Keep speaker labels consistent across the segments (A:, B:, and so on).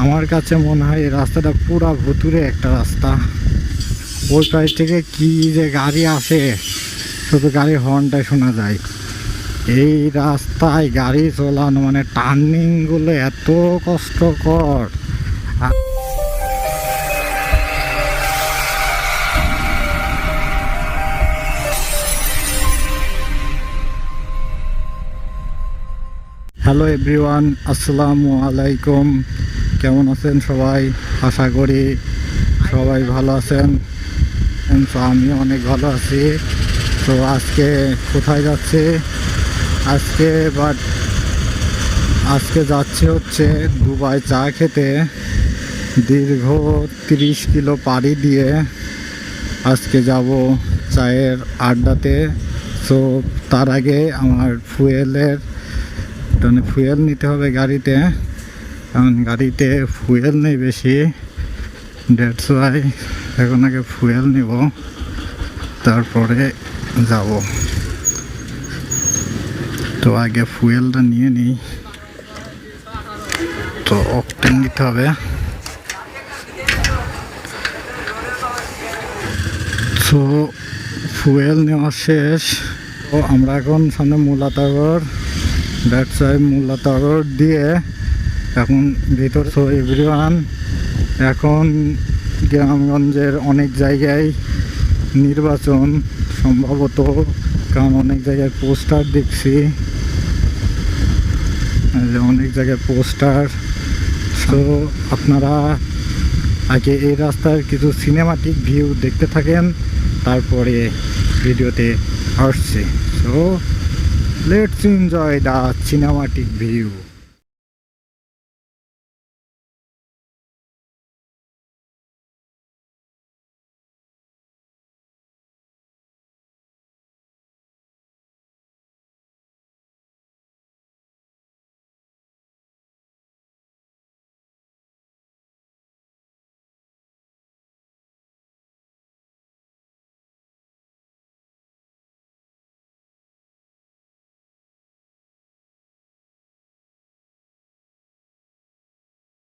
A: আমার কাছে মনে হয় এই রাস্তাটা পুরা ভুতুরে একটা রাস্তা। ওই পাশ থেকে কি যে গাড়ি আসে, শুধু গাড়ির হর্নটাই শোনা যায়। এই রাস্তায় গাড়ি চালানো মানে টার্নিংগুলো এত কষ্টকর। হ্যালো এভরিওয়ান, আসসালামু আলাইকুম। কেমন আছেন সবাই? আশা করি সবাই ভালো আছেন। তো আমি অনেক ভালো আছি। তো আজকে কোথায় যাচ্ছি? আজকে যাচ্ছি হচ্ছে দুবাই চা খেতে। দীর্ঘ 30 কিলো পাড়ি দিয়ে আজকে যাব চায়ের আড্ডাতে। তো তার আগে আমার ফুয়েল নিতে হবে গাড়িতে, কারণ গাড়িতে ফুয়েল নেই বেশি। দ্যাটস ওয়াই এখন আগে ফুয়েল নিব, তারপরে যাব। তো আগে ফুয়েলটা নিয়ে নিই। তো অকটেন নিতে হবে। তো ফুয়েল নেওয়া শেষ। তো আমরা এখন সামনে মুলাতাগর, দ্যাটস ওয়াই মুলাতাগর দিয়ে এখন ভিতর। তো এভরিওয়ান, এখন গ্রামগঞ্জের অনেক জায়গায় নির্বাচন সম্ভবত, কারণ অনেক জায়গায় পোস্টার দেখছি, অনেক জায়গায় পোস্টার। তো আপনারা আগে এই রাস্তার কিছু সিনেমাটিক ভিউ দেখতে থাকেন, তারপরে ভিডিওতে আসছে। So let's enjoy the cinematic view.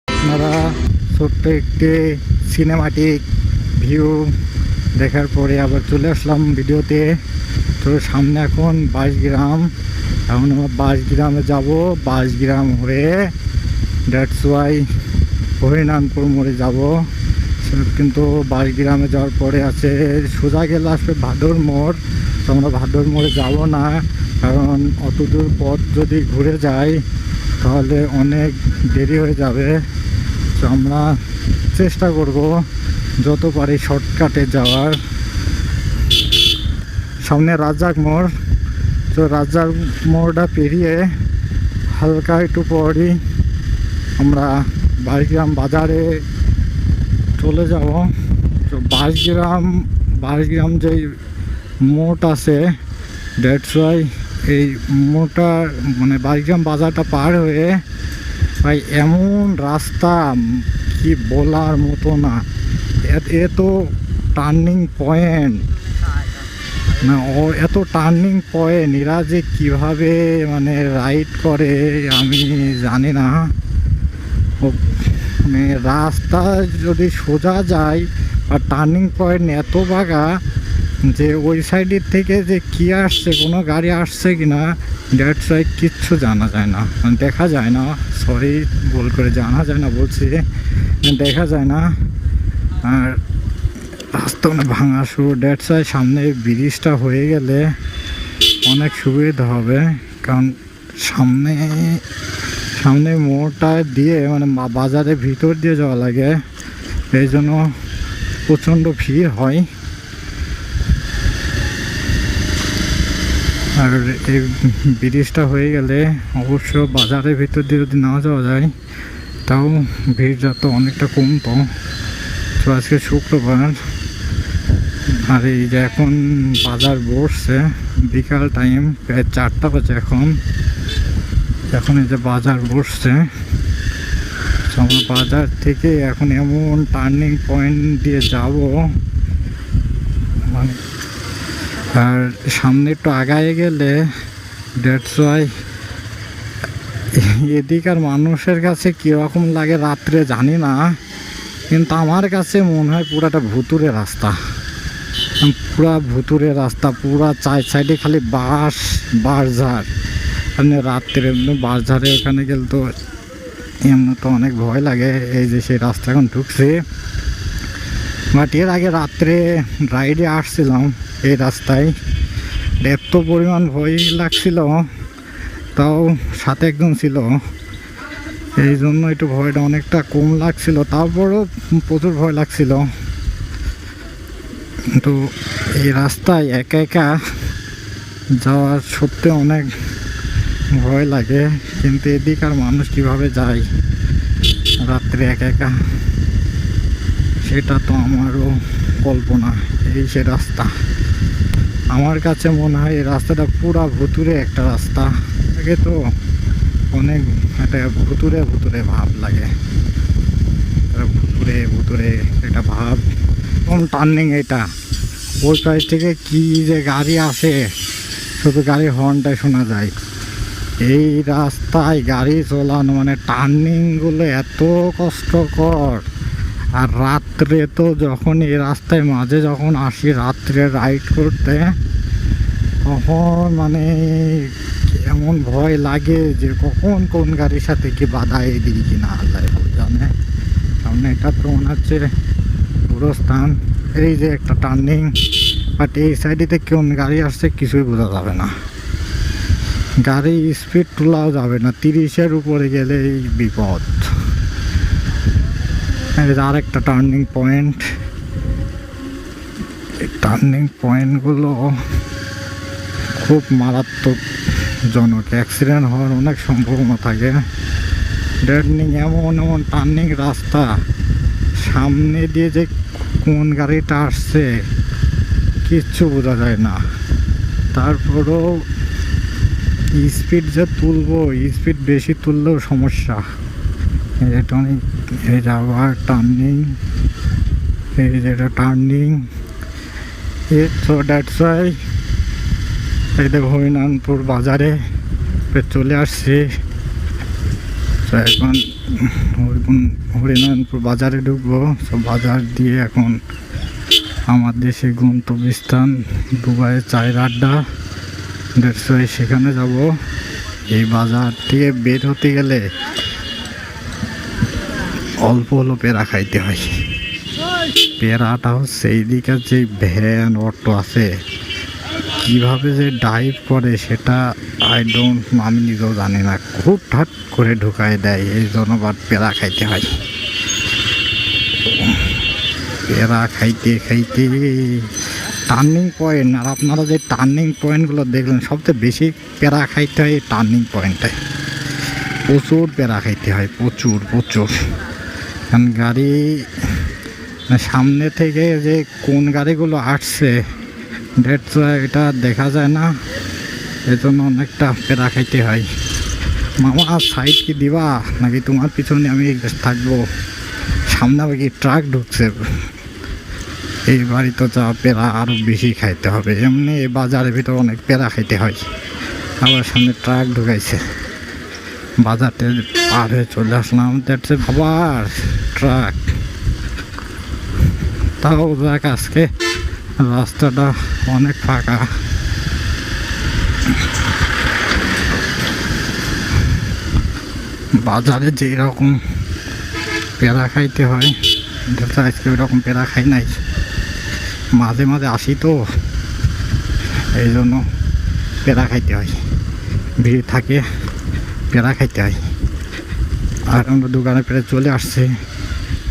A: আপনারা ছোট্ট একটি সিনেমাটিক ভিউ দেখার পরে আবার চলে আসলাম ভিডিওতে। তো সামনে এখন 22 গ্রাম, এখন আমরা 22 গ্রামে যাব। 22 গ্রাম হয়ে দ্যাটস ওয়াই হরিনানপুর মোড়ে যাব। কিন্তু 22 গ্রামে যাওয়ার পরে আছে সোজা গেলে আসবে ভাদর মোড়। তো আমরা ভাদর মোড়ে যাব না, কারণ অত দূর পথ যদি ঘুরে যাই তাহলে অনেক দেরি হয়ে যাবে। তো আমরা চেষ্টা করব যত পারি শর্টকাটে যাওয়ার। সামনে রাজ্জাক মোড়। তো রাজ্জাক মোড়টা পেরিয়ে হালকা একটু পরই আমরা 22 গ্রাম বাজারে চলে যাব। তো 22 গ্রাম যে মোড় আছে, দ্যাটস ওয়াই এই মোড়টা মানে 22 গ্রাম বাজারটা পার হয়ে ভাই এমন রাস্তা কি বলার মতো না। এত টার্নিং পয়েন্ট না, এত টার্নিং পয়েন্ট এরা যে কীভাবে মানে রাইড করে আমি জানি না। মানে রাস্তা যদি সোজা যায় আর টার্নিং পয়েন্ট এত বাঁকা যে ওই সাইডের থেকে যে কি আসছে, কোনো গাড়ি আসছে কি না, দ্যাটস ওয়াই কিচ্ছু জানা যায় না, দেখা যায় না। সরি, ভুল করে জানা যায় না বলছি, দেখা যায় না। আর রাস্তা অনেক ভাঙা শুরু। দ্যাটস ওয়াই সামনে ব্রিজটা হয়ে গেলে অনেক সুবিধা হবে, কারণ সামনে মোড়টা দিয়ে মানে বাজারের ভিতর দিয়ে যাওয়া লাগে, এই জন্য প্রচণ্ড ভিড় হয়। আর এই ব্রিজটা হয়ে গেলে অবশ্য বাজারের ভিতর দিয়ে যদি না যাওয়া যায় তাও ভিড়টা তো অনেকটা কমতো। তো আজকে শুক্রবার, আর এই যে এখন বাজার বসছে বিকাল টাইম, প্রায় 4টা বাজে এখন এই যে বাজার বসছে। আমরা বাজার থেকে এখন এমন টার্নিং পয়েন্ট দিয়ে যাব মানে, আর সামনে একটু আগায় গেলে দ্যাটস ওয়াই এদিকার মানুষের কাছে কীরকম লাগে রাত্রে জানি না, কিন্তু আমার কাছে মনে হয় পুরাটা ভুতুরে রাস্তা, পুরা ভুতুরে রাস্তা, পুরা চার সাইডে খালি বাঁশ বাঁশঝাড়। আপনি রাত্রে এমনি বাঁশঝাড়ে এখানে গেলে তো এমনি তো অনেক ভয় লাগে। এই যে সেই রাস্তা এখন ঢুকছে, বাট এর আগে রাত্রে রাইডে আসছিলাম এই রাস্তায়, এত পরিমাণ ভয় লাগছিল, তাও সাথে একজন ছিল, এই জন্য একটু ভয়টা অনেকটা কম লাগছিল, তারপরও প্রচুর ভয় লাগছিল। কিন্তু এই রাস্তায় একা একা যাওয়ার সত্যি অনেক ভয় লাগে, কিন্তু এদিকার মানুষ কিভাবে যায় রাত্রে একা একা সেটা তো আমারও কল্পনা। এই সে রাস্তা, আমার কাছে মনে হয় এই রাস্তাটা পুরা ভুতুরে একটা রাস্তা আগে, তো অনেক একটা ভুতুরে ভুতুরে ভাব লাগে, ভুতুরে ভুতুরে একটা ভাব। কোন টার্নিং এটা, ওই পাশ থেকে কি যে গাড়ি আসে, শুধু গাড়ির হর্নটাই শোনা যায়। এই রাস্তায় গাড়ি চালানো মানে টার্নিংগুলো এত কষ্টকর। আর রাত্রে তো যখন এই রাস্তায় মাঝে যখন আসি রাত্রে রাইড করতে, তখন মানে এমন ভয় লাগে যে কখন কোন গাড়ির সাথে কি বাধা দিই কিনা আল্লাহ জানে। সামনে এটা তো মনে হচ্ছে গুরুস্থান, এই যে একটা টার্নিং, বাট এই সাইডেতে কোন গাড়ি আসছে কিছুই বোঝা যাবে না, গাড়ি স্পিড তোলাও যাবে না, 30-এর উপরে গেলে এই বিপদ। আর একটা টার্নিং পয়েন্ট, এই টার্নিং পয়েন্টগুলো খুব মারাত্মকজনক, অ্যাক্সিডেন্ট হওয়ার অনেক সম্ভাবনা থাকে। টার্নিং এমন এমন টার্নিং রাস্তা, সামনে দিয়ে যে কোন গাড়িটা আসছে কিচ্ছু বোঝা যায় না, তারপরেও স্পিড যে তুলবো, স্পিড বেশি তুললেও সমস্যা। এটা অনেক, এই আবার টার্নিং, এই যেটা টার্নিং, সো দ্যাটস ওয়াই এই দেখো হরিনাথপুর বাজারে চলে আসছি। তো এখন হরিনাথপুর বাজারে ঢুকবো, সব বাজার দিয়ে এখন আমার দেশে গন্তব্যস্থান দুবাইয়ের চায়ের আড্ডা, দ্যাটস ওয়াই সেখানে যাব। এই বাজার থেকে বের হতে গেলে অল্প হলো পেঁড়া খাইতে হয়। পেঁড়াটা হচ্ছে এইদিকে যে ভ্যান অটো আছে কিভাবে যে ডাইভ করে সেটা আমি নিজেও জানি না, হুটহাট করে ঢুকায় দেয়, এই জন্য আবার পেঁড়া খাইতে হয়। পেঁড়া খাইতে খাইতে টার্নিং পয়েন্ট, আর আপনারা যে টার্নিং পয়েন্টগুলো দেখলেন সবচেয়ে বেশি পেঁড়া খাইতে হয় এই টার্নিং পয়েন্টটায়, প্রচুর পেঁড়া খাইতে হয়, প্রচুর প্রচুর। কারণ গাড়ি সামনে থেকে যে কোন গাড়িগুলো আসছে এটা দেখা যায় না, এই জন্য অনেকটা পেঁড়া খাইতে হয়। মামা সাইড কি দিবা নাকি তোমার পিছনে আমি থাকবো, সামনে আবার কি ট্রাক ঢুকছে, এই বাড়ি তো যা পেঁড়া আরও বেশি খাইতে হবে। এমনি এই বাজারের ভিতরে অনেক পেঁড়া খাইতে হয়, আবার সামনে ট্রাক ঢুকাইছে, বাজারতে পার হয়ে চলে আসলাম, দেখছে আবার ট্রাক। তাও দেখ আজকে রাস্তাটা অনেক ফাঁকা, বাজারে যেই রকম পেঁড়া খাইতে হয় আজকে ওই রকম পেঁড়া খাই নাই, মাঝে মাঝে আসি তো এই জন্য পেঁড়া খাইতে হয়, ভিড় থাকে পেঁড়া খাইতে হয়। আর আমরা দোকানে পেরে চলে আসছে,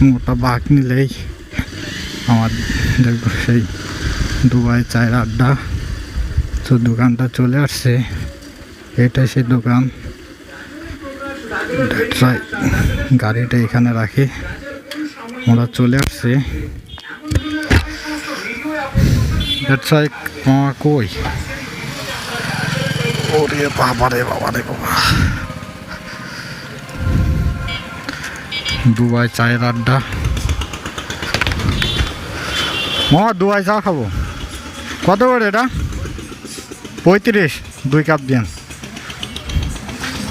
A: মোটা বাঘ নিলেই আমার দেখবো সেই দুবাই চায়ের আড্ডা, তো দোকানটা চলে আসছে, এটাই সেই দোকান। গাড়িটা এখানে রাখি, ওরা চলে আসছে। কই ওরে বাবা রে বাবা রে বাবা, দুবাই চায়ের আড্ডা। দুবাই চা খাবো, কত করে এটা? 35, 2 কাপ দেন।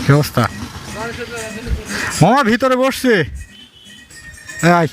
A: কি অবস্থা? মামা ভিতরে বসছে। এই